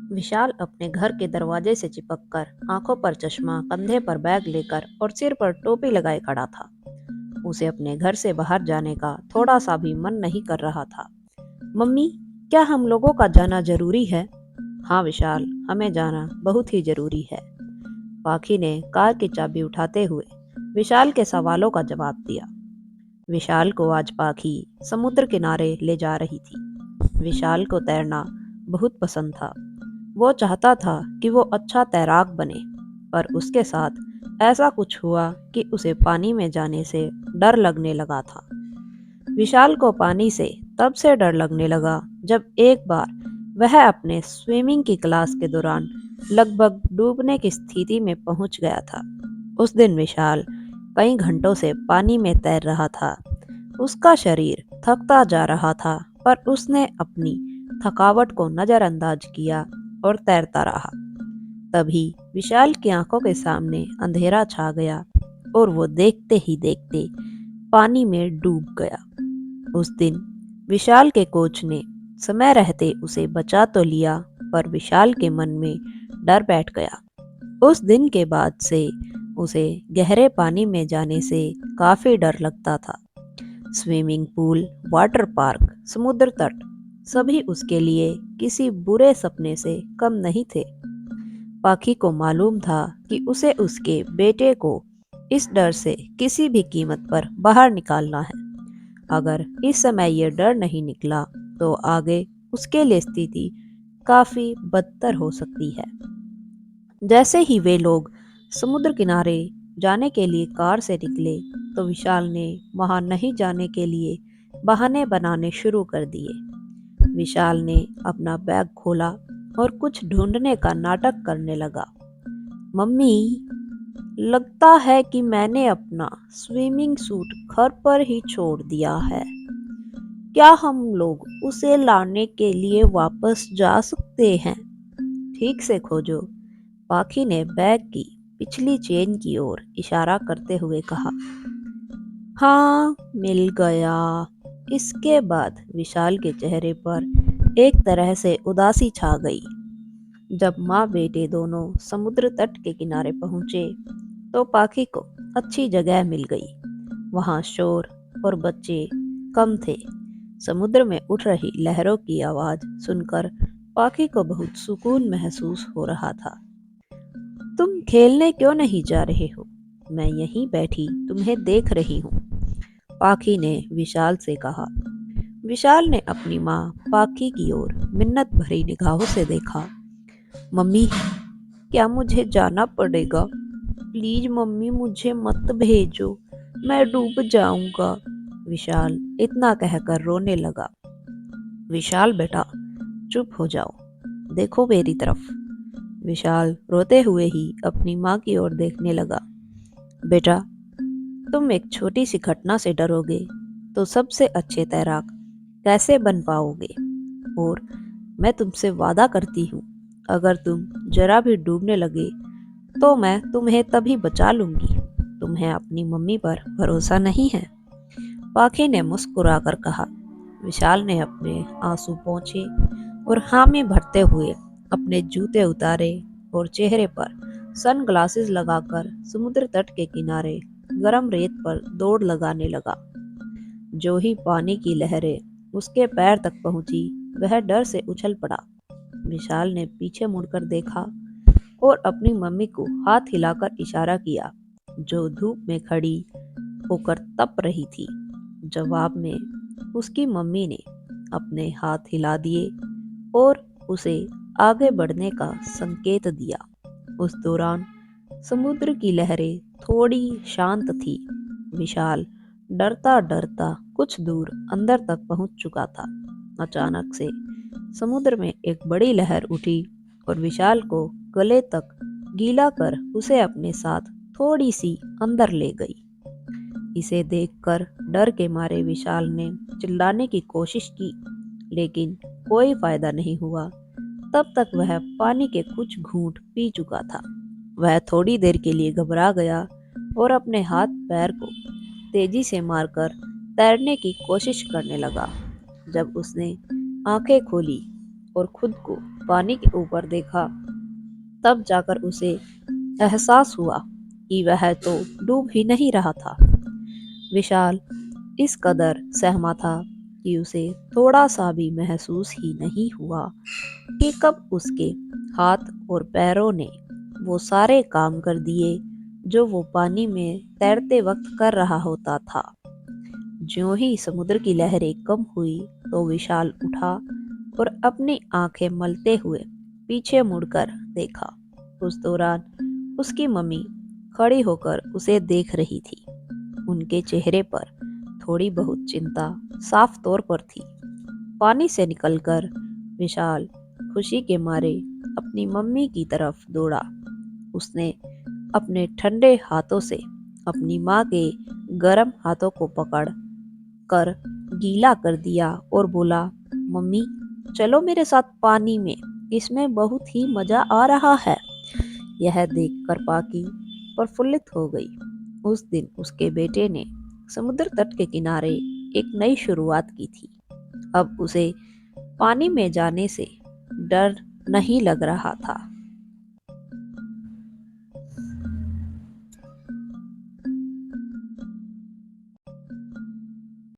विशाल अपने घर के दरवाजे से चिपककर आंखों पर चश्मा, कंधे पर बैग लेकर और सिर पर टोपी लगाए खड़ा था। उसे अपने घर से बाहर जाने का थोड़ा सा भी मन नहीं कर रहा था। मम्मी, क्या हम लोगों का जाना जरूरी है? हाँ विशाल, हमें जाना बहुत ही जरूरी है। पाखी ने कार की चाबी उठाते हुए विशाल के सवालों का जवाब दिया। विशाल को आज पाखी समुद्र किनारे ले जा रही थी। विशाल को तैरना बहुत पसंद था। वो चाहता था कि वो अच्छा तैराक बने, पर उसके साथ ऐसा कुछ हुआ कि उसे पानी में जाने से डर लगने लगा था। विशाल को पानी से तब से डर लगने लगा जब एक बार वह अपने स्विमिंग की क्लास के दौरान लगभग डूबने की स्थिति में पहुंच गया था। उस दिन विशाल कई घंटों से पानी में तैर रहा था। उसका शरीर थकता जा रहा था, पर उसने अपनी थकावट को नजरअंदाज किया और तैरता रहा। तभी विशाल की आंखों के सामने अंधेरा छा गया और वो देखते ही देखते पानी में डूब गया। उस दिन विशाल के कोच ने समय रहते उसे बचा तो लिया, पर विशाल के मन में डर बैठ गया। उस दिन के बाद से उसे गहरे पानी में जाने से काफी डर लगता था। स्विमिंग पूल, वाटर पार्क, समुद्र तट, सभी उसके लिए किसी बुरे सपने से कम नहीं थे। पाखी को मालूम था कि उसे उसके बेटे को इस डर से किसी भी कीमत पर बाहर निकालना है। अगर इस समय यह डर नहीं निकला तो आगे उसके लिए स्थिति काफी बदतर हो सकती है। जैसे ही वे लोग समुद्र किनारे जाने के लिए कार से निकले, तो विशाल ने वहां नहीं जाने के लिए बहाने बनाने शुरू कर दिए। विशाल ने अपना बैग खोला और कुछ ढूंढने का नाटक करने लगा। मम्मी, लगता है कि मैंने अपना स्विमिंग सूट घर पर ही छोड़ दिया है। क्या हम लोग उसे लाने के लिए वापस जा सकते हैं? ठीक से खोजो। पाखी ने बैग की पिछली चेन की ओर इशारा करते हुए कहा। हाँ, मिल गया। इसके बाद विशाल के चेहरे पर एक तरह से उदासी छा गई। जब माँ बेटे दोनों समुद्र तट के किनारे पहुंचे, तो पाखी को अच्छी जगह मिल गई। वहां शोर और बच्चे कम थे। समुद्र में उठ रही लहरों की आवाज सुनकर पाखी को बहुत सुकून महसूस हो रहा था। तुम खेलने क्यों नहीं जा रहे हो? मैं यहीं बैठी तुम्हें देख रही हूँ, पाखी ने विशाल से कहा। विशाल ने अपनी माँ पाखी की ओर मिन्नत भरी निगाहों से देखा। मम्मी, क्या मुझे जाना पड़ेगा? प्लीज मम्मी, मुझे मत भेजो, मैं डूब जाऊंगा। विशाल इतना कहकर रोने लगा। विशाल बेटा, चुप हो जाओ, देखो मेरी तरफ। विशाल रोते हुए ही अपनी माँ की ओर देखने लगा। बेटा, तुम एक छोटी सी घटना से डरोगे तो सबसे अच्छे तैराक कैसे बन पाओगे? और मैं तुमसे वादा करती हूँ, अगर तुम जरा भी डूबने लगे तो मैं तुम्हें तभी बचा लूंगी। तुम्हें अपनी मम्मी पर भरोसा नहीं है? पाखी ने मुस्कुराकर कहा। विशाल ने अपने आंसू पोंछे और हामी भरते हुए अपने जूते उतारे और चेहरे पर सनग्लासेस लगाकर समुद्र तट के किनारे गरम रेत पर दौड़ लगाने लगा। जो ही पानी की लहरें उसके पैर तक पहुंची, वह डर से उछल पड़ा। विशाल ने पीछे मुड़कर देखा और अपनी मम्मी को हाथ हिलाकर इशारा किया, जो धूप में खड़ी होकर तप रही थी। जवाब में उसकी मम्मी ने अपने हाथ हिला दिए और उसे आगे बढ़ने का संकेत दिया। उस दौरान समुद्र की लहरें थोड़ी शांत थी। विशाल डरता डरता कुछ दूर अंदर तक पहुंच चुका था। अचानक से समुद्र में एक बड़ी लहर उठी और विशाल को गले तक गीला कर उसे अपने साथ थोड़ी सी अंदर ले गई। इसे देखकर डर के मारे विशाल ने चिल्लाने की कोशिश की, लेकिन कोई फायदा नहीं हुआ। तब तक वह पानी के कुछ घूंट पी चुका था। वह थोड़ी देर के लिए घबरा गया और अपने हाथ पैर को तेजी से मारकर तैरने की कोशिश करने लगा। जब उसने आंखें खोली और खुद को पानी के ऊपर देखा, तब जाकर उसे एहसास हुआ कि वह तो डूब ही नहीं रहा था। विशाल इस कदर सहमा था कि उसे थोड़ा सा भी महसूस ही नहीं हुआ कि कब उसके हाथ और पैरों ने वो सारे काम कर दिए जो वो पानी में तैरते वक्त कर रहा होता था। ज्यों ही समुद्र की लहरें कम हुई तो विशाल उठा और अपनी आंखें मलते हुए पीछे मुड़कर देखा। उस दौरान उसकी मम्मी खड़ी होकर उसे देख रही थी। उनके चेहरे पर थोड़ी बहुत चिंता साफ तौर पर थी। पानी से निकलकर विशाल खुशी के मारे अपनी मम्मी की तरफ दौड़ा। उसने अपने ठंडे हाथों से अपनी माँ के गर्म हाथों को पकड़ कर गीला कर दिया और बोला, मम्मी चलो मेरे साथ पानी में, इसमें बहुत ही मजा आ रहा है। यह देखकर पाकी प्रफुल्लित हो गई। उस दिन उसके बेटे ने समुद्र तट के किनारे एक नई शुरुआत की थी। अब उसे पानी में जाने से डर नहीं लग रहा था।